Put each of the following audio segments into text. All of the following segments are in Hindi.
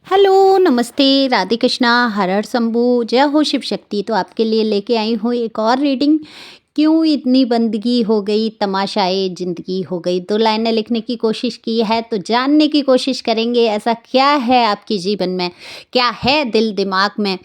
हेलो, नमस्ते, राधे कृष्णा, हर हर शंभू, जय हो शिव शक्ति। तो आपके लिए लेके आई हूँ एक और रीडिंग। क्यों इतनी बंदगी हो गई, तमाशाए ज़िंदगी हो गई। 2 लाइनें लिखने की कोशिश की है तो जानने की कोशिश करेंगे ऐसा क्या है आपके जीवन में, क्या है दिल दिमाग में,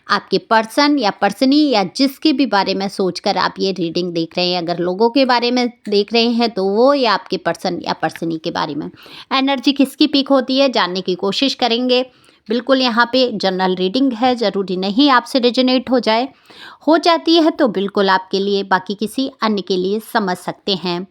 आपके पर्सन या पर्सनी या जिसके भी बारे में सोचकर आप ये रीडिंग देख रहे हैं। अगर लोगों के बारे में देख रहे हैं तो वो, या आपके पर्सन या पर्सनी के बारे में एनर्जी किसकी पीक होती है जानने की कोशिश करेंगे। बिल्कुल यहाँ पे जनरल रीडिंग है, ज़रूरी नहीं आपसे रेजोनेट हो जाए। हो जाती है तो बिल्कुल आपके लिए, बाकी किसी अन्य के लिए समझ सकते हैं।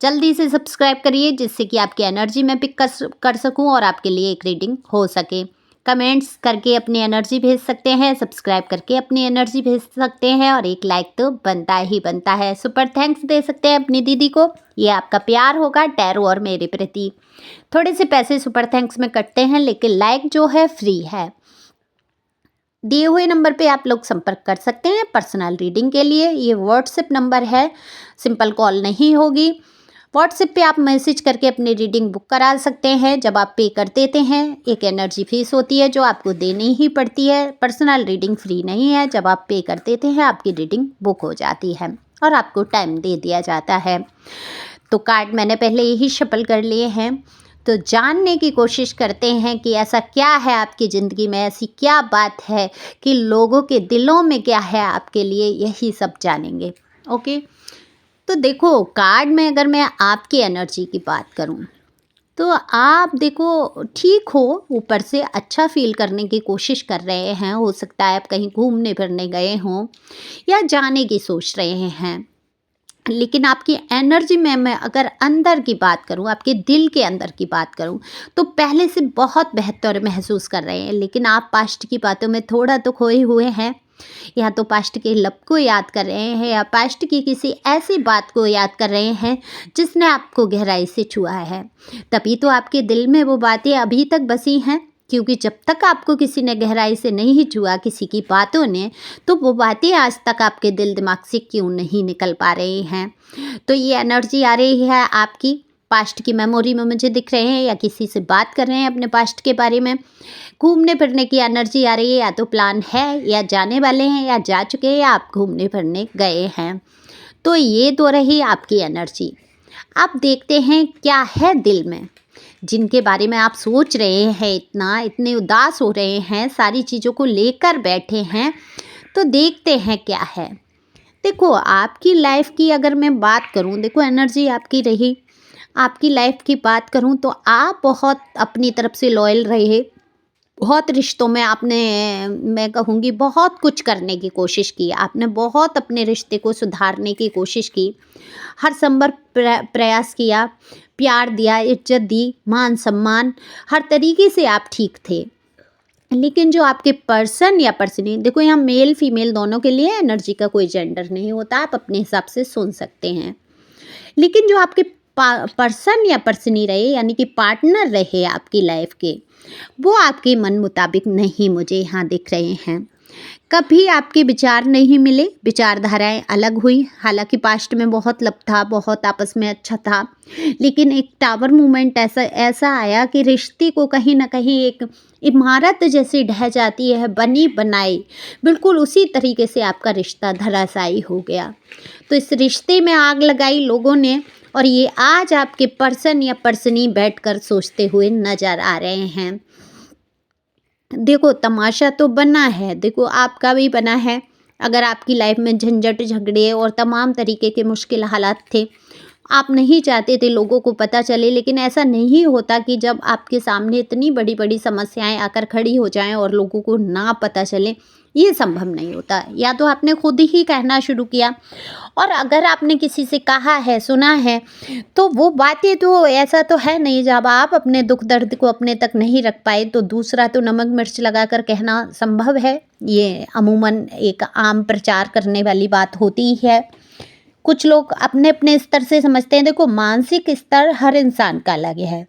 जल्दी से सब्सक्राइब करिए जिससे कि आपकी एनर्जी में पिक कर सकूं और आपके लिए एक रीडिंग हो सके। कमेंट्स करके अपनी एनर्जी भेज सकते हैं, सब्सक्राइब करके अपनी एनर्जी भेज सकते हैं और एक लाइक तो बनता ही बनता है। सुपर थैंक्स दे सकते हैं अपनी दीदी को, ये आपका प्यार होगा टैरो और मेरे प्रति। थोड़े से पैसे सुपर थैंक्स में कटते हैं लेकिन लाइक जो है फ्री है। दिए हुए नंबर पे आप लोग संपर्क कर सकते हैं पर्सनल रीडिंग के लिए। ये व्हाट्सएप नंबर है, सिंपल कॉल नहीं होगी। व्हाट्सएप पे आप मैसेज करके अपनी रीडिंग बुक करा सकते हैं। जब आप पे कर देते हैं एक एनर्जी फीस होती है जो आपको देनी ही पड़ती है। पर्सनल रीडिंग फ्री नहीं है, जब आप पे कर देते हैं आपकी रीडिंग बुक हो जाती है और आपको टाइम दे दिया जाता है। तो कार्ड मैंने पहले यही शफल कर लिए हैं, तो जानने की कोशिश करते हैं कि ऐसा क्या है आपकी ज़िंदगी में, ऐसी क्या बात है कि लोगों के दिलों में क्या है आपके लिए, यही सब जानेंगे। ओके, तो देखो कार्ड में अगर मैं आपकी एनर्जी की बात करूं तो आप देखो ठीक हो, ऊपर से अच्छा फील करने की कोशिश कर रहे हैं। हो सकता है आप कहीं घूमने फिरने गए हों या जाने की सोच रहे हैं, लेकिन आपकी एनर्जी में मैं अगर अंदर की बात करूं, आपके दिल के अंदर की बात करूं, तो पहले से बहुत बेहतर महसूस कर रहे हैं। लेकिन आप पास्ट की बातों में थोड़ा तो खोए हुए हैं, या तो पास्ट के लब को याद कर रहे हैं या पास्ट की किसी ऐसी बात को याद कर रहे हैं जिसने आपको गहराई से छुआ है। तभी तो आपके दिल में वो बातें अभी तक बसी हैं, क्योंकि जब तक आपको किसी ने गहराई से नहीं छुआ, किसी की बातों ने, तो वो बातें आज तक आपके दिल दिमाग से क्यों नहीं निकल पा रही हैं। तो ये एनर्जी आ रही है आपकी पास्ट की मेमोरी में, मुझे दिख रहे हैं, या किसी से बात कर रहे हैं अपने पास्ट के बारे में। घूमने फिरने की एनर्जी आ रही है, या तो प्लान है या जाने वाले हैं या जा चुके हैं या आप घूमने फिरने गए हैं। तो ये तो रही आपकी एनर्जी। आप देखते हैं क्या है दिल में, जिनके बारे में आप सोच रहे हैं, इतने उदास हो रहे हैं, सारी चीज़ों को लेकर बैठे हैं। तो देखते हैं क्या है। देखो आपकी लाइफ की अगर मैं बात करूं, देखो एनर्जी आपकी रही, आपकी लाइफ की बात करूं तो आप बहुत अपनी तरफ से लॉयल रहे। बहुत रिश्तों में आपने, मैं कहूँगी बहुत कुछ करने की कोशिश की, आपने बहुत अपने रिश्ते को सुधारने की कोशिश की, हर संभव प्रयास किया, प्यार दिया, इज्जत दी, मान सम्मान, हर तरीके से आप ठीक थे। लेकिन जो आपके पर्सन या पर्सनी, देखो यहाँ मेल फीमेल दोनों के लिए एनर्जी का कोई जेंडर नहीं होता, आप अपने हिसाब से सुन सकते हैं। लेकिन जो आपके पर्सन या पर्सनी रहे, यानी कि पार्टनर रहे आपकी लाइफ के, वो आपके मन मुताबिक नहीं मुझे यहाँ दिख रहे हैं। कभी आपके विचार नहीं मिले, विचारधाराएं अलग हुई। हालांकि पास्ट में बहुत लब था, बहुत आपस में अच्छा था, लेकिन एक टावर मूवमेंट ऐसा आया कि रिश्ते को कहीं ना कहीं एक इमारत जैसी ढह जाती है, बनी बनाई, बिल्कुल उसी तरीके से आपका रिश्ता धराशायी हो गया। तो इस रिश्ते में आग लगाई लोगों ने, और ये आज आपके पर्सन या पर्सनी बैठकर सोचते हुए नजर आ रहे हैं। देखो तमाशा तो बना है, देखो आपका भी बना है। अगर आपकी लाइफ में झंझट झगड़े और तमाम तरीके के मुश्किल हालात थे, आप नहीं चाहते थे लोगों को पता चले, लेकिन ऐसा नहीं होता कि जब आपके सामने इतनी बड़ी बड़ी समस्याएं आकर खड़ी हो जाएं और लोगों को ना पता चले, ये संभव नहीं होता। या तो आपने खुद ही कहना शुरू किया, और अगर आपने किसी से कहा है, सुना है, तो वो बातें तो ऐसा तो है नहीं, जब आप अपने दुख दर्द को अपने तक नहीं रख पाए तो दूसरा तो नमक मिर्च लगाकर कहना संभव है। ये अमूमन एक आम प्रचार करने वाली बात होती ही है। कुछ लोग अपने अपने स्तर से समझते हैं। देखो मानसिक स्तर हर इंसान का अलग है,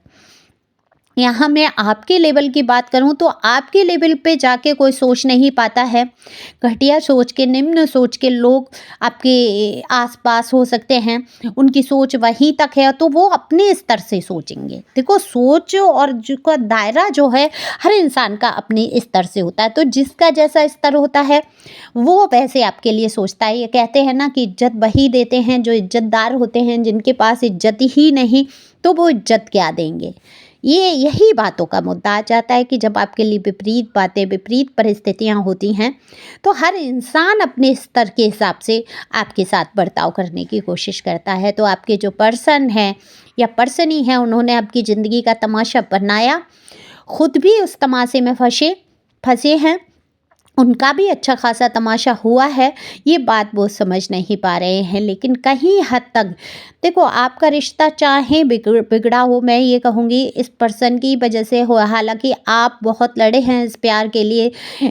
यहाँ मैं आपके लेवल की बात करूँ तो आपके लेवल पे जाके कोई सोच नहीं पाता है। घटिया सोच के, निम्न सोच के लोग आपके आस-पास हो सकते हैं, उनकी सोच वहीं तक है तो वो अपने स्तर से सोचेंगे। देखो, सोच और जो का दायरा जो है हर इंसान का अपने स्तर से होता है, तो जिसका जैसा स्तर होता है वो वैसे आपके लिए सोचता है। ये कहते हैं ना कि इज़्ज़त वही देते हैं जो इज़्ज़तदार होते हैं, जिनके पास इज़्ज़त ही नहीं तो वो इज़्ज़त क्या देंगे। यही बातों का मुद्दा आ जाता है कि जब आपके लिए विपरीत बातें, विपरीत परिस्थितियाँ होती हैं, तो हर इंसान अपने स्तर के हिसाब से आपके साथ बर्ताव करने की कोशिश करता है। तो आपके जो पर्सन हैं या पर्सनी हैं, उन्होंने आपकी ज़िंदगी का तमाशा बनाया, खुद भी उस तमाशे में फँसे हैं, उनका भी अच्छा खासा तमाशा हुआ है, ये बात वो समझ नहीं पा रहे हैं। लेकिन कहीं हद तक देखो, आपका रिश्ता चाहे बिगड़ा हो, मैं ये कहूँगी इस पर्सन की वजह से हो, हालाँकि आप बहुत लड़े हैं इस प्यार के लिए,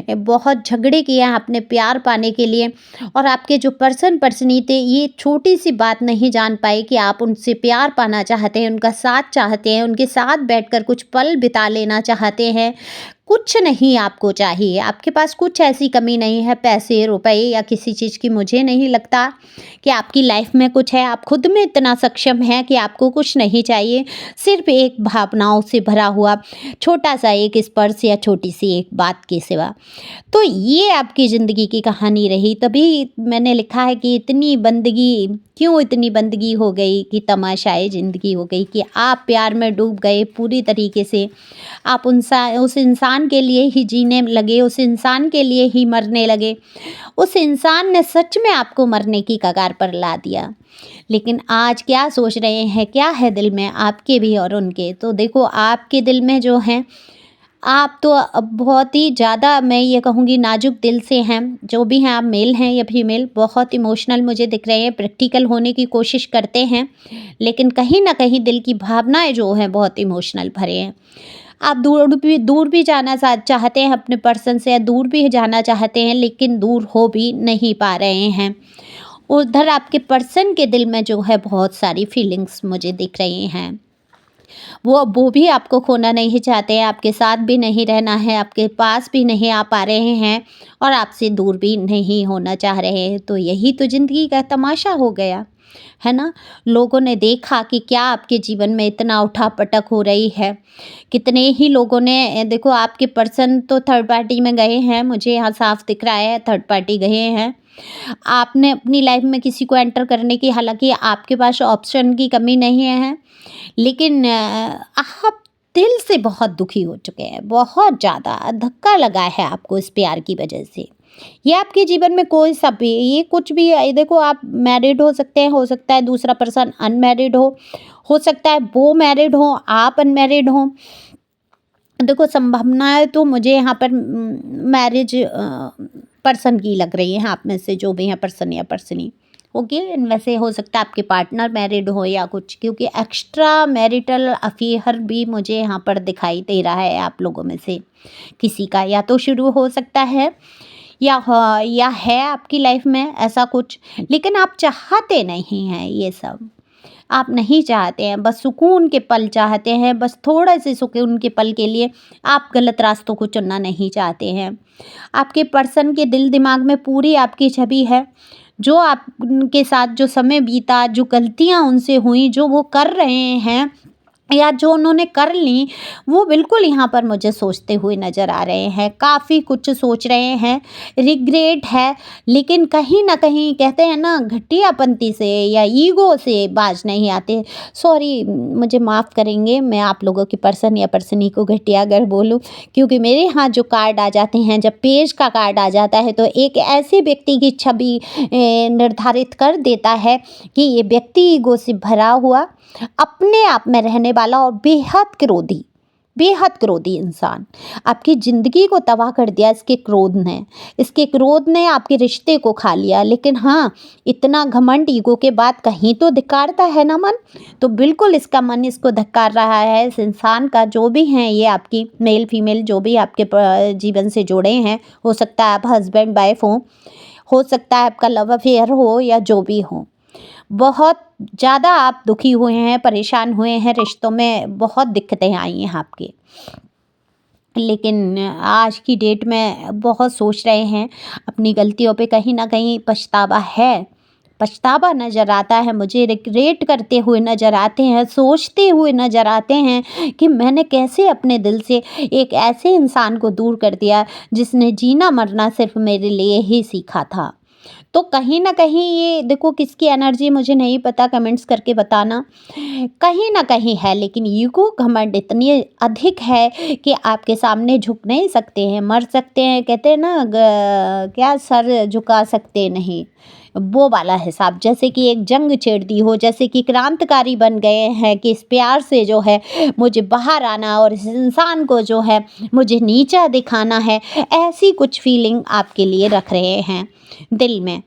बहुत झगड़े किए हैं अपने प्यार पाने के लिए, और आपके जो पर्सनी थे ये छोटी सी बात नहीं जान पाए कि आप उनसे प्यार पाना चाहते हैं, उनका साथ चाहते हैं, उनके साथ बैठकर कुछ पल बिता लेना चाहते हैं। कुछ नहीं आपको चाहिए, आपके पास कुछ ऐसी कमी नहीं है, पैसे, रुपए या किसी चीज़ की। मुझे नहीं लगता कि आपकी लाइफ में कुछ है। आप खुद में इतना सक्षम हैं कि आपको कुछ नहीं चाहिए, सिर्फ़ एक भावनाओं से भरा हुआ छोटा-सा एक स्पर्श या छोटी-सी एक बात के सिवा। तो ये आपकी ज़िंदगी की कहानी रही, तभी मैंने लिखा है कि इतनी बंदगी हो गई कि तमाशाई ज़िंदगी हो गई, कि आप प्यार में डूब गए पूरी तरीके से। आप उस इंसान के लिए ही जीने लगे, उस इंसान के लिए ही मरने लगे। उस इंसान ने सच में आपको मरने की कगार पर ला दिया। लेकिन आज क्या सोच रहे हैं, क्या है दिल में आपके भी और उनके? तो देखो, आपके दिल में जो है, आप तो अब बहुत ही ज़्यादा, मैं ये कहूँगी, नाजुक दिल से हैं। जो भी हैं, आप मेल हैं या फीमेल, बहुत इमोशनल मुझे दिख रहे हैं, प्रैक्टिकल होने की कोशिश करते हैं, लेकिन कहीं न कहीं दिल की भावनाएँ जो हैं बहुत इमोशनल भरे हैं। आप दूर भी जाना चाहते हैं अपने पर्सन से, या दूर भी जाना चाहते हैं, लेकिन दूर हो भी नहीं पा रहे हैं। उधर आपके पर्सन के दिल में जो है बहुत सारी फीलिंग्स मुझे दिख रही हैं। वो भी आपको खोना नहीं चाहते हैं, आपके साथ भी नहीं रहना है, आपके पास भी नहीं आ पा रहे हैं, और आपसे दूर भी नहीं होना चाह रहे हैं। तो यही तो ज़िंदगी का तमाशा हो गया, है ना? लोगों ने देखा कि क्या आपके जीवन में इतना उठा-पटक हो रही है। कितने ही लोगों ने देखो, आपके पर्सन तो थर्ड पार्टी में गए हैं, मुझे यहाँ साफ दिख रहा है, थर्ड पार्टी गए हैं। आपने अपनी लाइफ में किसी को एंटर करने की, हालाँकि आपके पास ऑप्शन की कमी नहीं है, लेकिन आप दिल से बहुत दुखी हो चुके हैं, बहुत ज़्यादा धक्का लगा है आपको इस प्यार की वजह से। ये आपके जीवन में कोई सा भी, ये कुछ भी है, देखो, आप मैरिड हो सकते हैं, हो सकता है दूसरा पर्सन अनमैरिड हो सकता है वो मैरिड हो, आप अनमैरिड हो। देखो, संभावनाएँ तो मुझे यहाँ पर मैरिज पर्सन की लग रही हैं, आप में से जो भी हैं, पर्सन या पर्सनी। ओके, इनमें से हो सकता है आपके पार्टनर मैरिड हो या कुछ, क्योंकि एक्स्ट्रा मैरिटल अफेयर भी मुझे यहाँ पर दिखाई दे रहा है आप लोगों में से किसी का, या तो शुरू हो सकता है या है आपकी लाइफ में ऐसा कुछ, लेकिन आप चाहते नहीं हैं ये सब। आप नहीं चाहते हैं, बस सुकून के पल चाहते हैं, बस थोड़े से सुकून के पल के लिए आप गलत रास्तों को चुनना नहीं चाहते हैं। आपके पर्सन के दिल दिमाग में पूरी आपकी छवि है, जो आप उनके साथ जो समय बीता, जो गलतियाँ उनसे हुई, जो वो कर रहे हैं या जो उन्होंने कर ली, वो बिल्कुल यहाँ पर मुझे सोचते हुए नज़र आ रहे हैं, काफ़ी कुछ सोच रहे हैं, रिग्रेट है, लेकिन कहीं न कहीं कहते हैं ना, घटियापंती से या ईगो से बाज नहीं आते। सॉरी, मुझे माफ़ करेंगे, मैं आप लोगों की पर्सन या पर्सनी को घटिया अगर बोलूँ, क्योंकि मेरे यहाँ जो कार्ड आ जाते हैं, जब पेज का कार्ड आ जाता है, तो एक ऐसे व्यक्ति की छवि निर्धारित कर देता है कि ये व्यक्ति ईगो से भरा हुआ, अपने आप में रहने वाला और बेहद क्रोधी इंसान, आपकी ज़िंदगी को तबाह कर दिया इसके क्रोध ने आपके रिश्ते को खा लिया। लेकिन हाँ, इतना घमंड ईगो के बाद कहीं तो धिक्कारता है ना मन, तो बिल्कुल इसका मन इसको धिक्कार रहा है। इस इंसान का, जो भी हैं ये आपकी मेल फीमेल, जो भी आपके जीवन से जुड़े हैं, हो सकता है आप हस्बैंड वाइफ हो सकता है आपका लव अफेयर हो, या जो भी हो, बहुत ज़्यादा आप दुखी हुए हैं, परेशान हुए हैं, रिश्तों में बहुत दिक्कतें आई हैं आपके। लेकिन आज की डेट में बहुत सोच रहे हैं अपनी गलतियों पे, कहीं न कहीं पछतावा है। पछतावा नज़र आता है मुझे, रिग्रेट करते हुए नज़र आते हैं, सोचते हुए नज़र आते हैं कि मैंने कैसे अपने दिल से एक ऐसे इंसान को दूर कर दिया जिसने जीना मरना सिर्फ़ मेरे लिए ही सीखा था। तो कहीं न कहीं ये देखो किसकी एनर्जी मुझे नहीं पता, कमेंट्स करके बताना। कहीं न कहीं है, लेकिन ईगो घमंड इतनी अधिक है कि आपके सामने झुक नहीं सकते हैं, मर सकते हैं, कहते हैं ना क्या सर झुका सकते नहीं, वो वाला हिसाब। जैसे कि एक जंग छेड़ दी हो, जैसे कि क्रांतिकारी बन गए हैं कि इस प्यार से जो है मुझे बाहर आना और इस इंसान को जो है मुझे नीचा दिखाना है, ऐसी कुछ फीलिंग आपके लिए रख रहे हैं दिल में।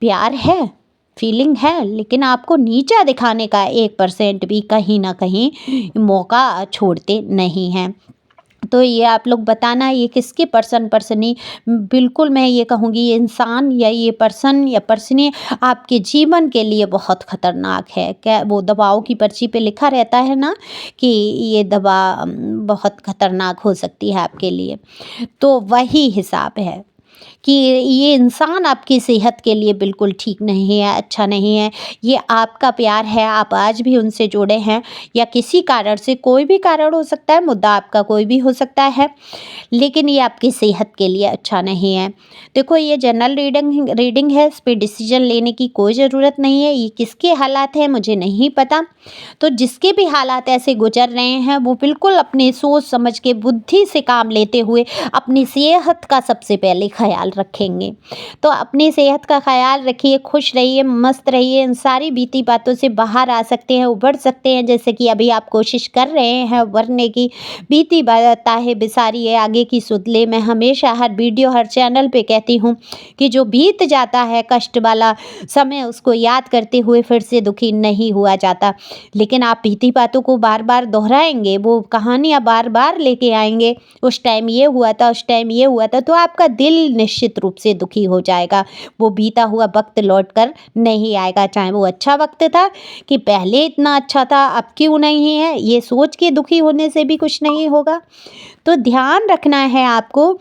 प्यार है, फीलिंग है, लेकिन आपको नीचा दिखाने का 1% भी कहीं न कहीं मौका छोड़ते नहीं हैं। तो ये आप लोग बताना, ये किसके पर्सनी, बिल्कुल मैं ये कहूँगी ये इंसान या ये पर्सन या पर्सनी आपके जीवन के लिए बहुत ख़तरनाक है। क्या वो दवाओं की पर्ची पे लिखा रहता है ना कि ये दवा बहुत ख़तरनाक हो सकती है आपके लिए, तो वही हिसाब है कि ये इंसान आपकी सेहत के लिए बिल्कुल ठीक नहीं है, अच्छा नहीं है। ये आपका प्यार है, आप आज भी उनसे जुड़े हैं या किसी कारण से, कोई भी कारण हो सकता है, मुद्दा आपका कोई भी हो सकता है, लेकिन ये आपकी सेहत के लिए अच्छा नहीं है। देखो ये जनरल रीडिंग है, इस पे डिसीजन लेने की कोई ज़रूरत नहीं है। ये किसके हालात हैं मुझे नहीं पता, तो जिसके भी हालात ऐसे गुजर रहे हैं वो बिल्कुल अपनी सोच समझ के, बुद्धि से काम लेते हुए अपनी सेहत का सबसे पहले ख्याल रखेंगे। तो अपनी सेहत का ख्याल रखिए, खुश रहिए, मस्त रहिए, इन सारी बीती बातों से बाहर आ सकते हैं, उभर सकते हैं, जैसे कि अभी आप कोशिश कर रहे हैं उभरने की। बीती बातें बिसारी है, आगे की सुध ले। मैं हमेशा हर वीडियो, हर चैनल पे कहती हूँ कि जो बीत जाता है कष्ट वाला समय, उसको याद करते हुए फिर से दुखी नहीं हुआ जाता। लेकिन आप बीती बातों को बार बार दोहराएंगे, वो कहानियाँ बार बार लेके आएंगे, उस टाइम ये हुआ था, उस टाइम ये हुआ था, तो आपका दिल निश्चित रूप से दुखी हो जाएगा। वो बीता हुआ वक्त लौट कर नहीं आएगा, चाहे वो अच्छा वक्त था कि पहले इतना अच्छा था अब क्यों नहीं है, ये सोच के दुखी होने से भी कुछ नहीं होगा। तो ध्यान रखना है आपको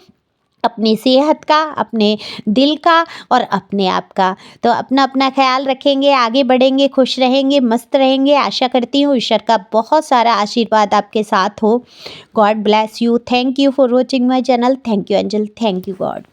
अपनी सेहत का, अपने दिल का और अपने आप का। तो अपना अपना ख्याल रखेंगे, आगे बढ़ेंगे, खुश रहेंगे, मस्त रहेंगे। आशा करती हूँ ईश्वर का बहुत सारा आशीर्वाद आपके साथ हो। God bless you. Thank you for watching my channel. Thank you angel. Thank you God.